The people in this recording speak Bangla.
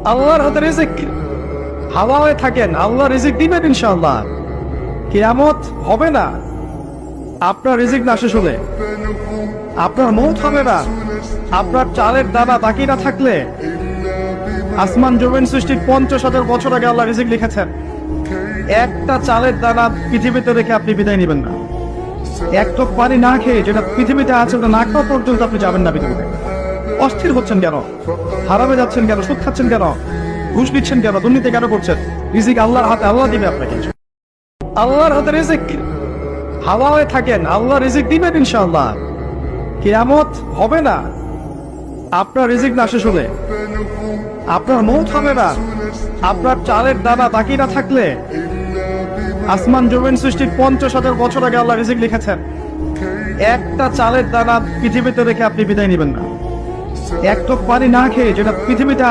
আল্লাহর হাতে রিজিক। হাওয়া হয়ে থাকেন, আল্লাহ রিজিক দিবেন ইনশাআল্লাহ। কিয়ামত হবে না আপনার রিজিক না শেষ হলে, আপনার মৌত হবে না আপনার চালের দানা বাকি না থাকলে। আসমান জমিন সৃষ্টির 50,000 বছর আগে আল্লাহ রিজিক লিখেছেন। একটা চালের দানা পৃথিবীতে রেখে আপনি বিদায় নেবেন না। এক টুক পানি না খেয়ে, যেটা পৃথিবীতে আছে ওটা না খাওয়া পর্যন্ত আপনি যাবেন না পৃথিবীতে। অস্থির হচ্ছেন কেন? হারামে যাচ্ছেন কেন? সুদ খাচ্ছেন কেন? ঘুষ নিচ্ছেন কেন? দুর্নীতি কেন করছেন? রিজিক আল্লাহর হাতে, আল্লাহ দিবে আপনাকে। আল্লাহর হাতে রিজিক। হাওয়া হয়ে থাকেন, আল্লাহ রিজিক দিবেন ইনশাআল্লাহ। কিয়ামত হবে না আপনার রিজিক না শেষ হলে, আপনার মৌত হবে না আপনার চালের দানা বাকি না থাকলে। আসমান জমিন সৃষ্টির 50,000 বছর আগে আল্লাহ রিজিক লিখেছেন। একটা চালের দানা পৃথিবীতে রেখে আপনি বিদায় নেবেন না। এক টুক পানি না খেয়ে, যেটা পৃথিবীতে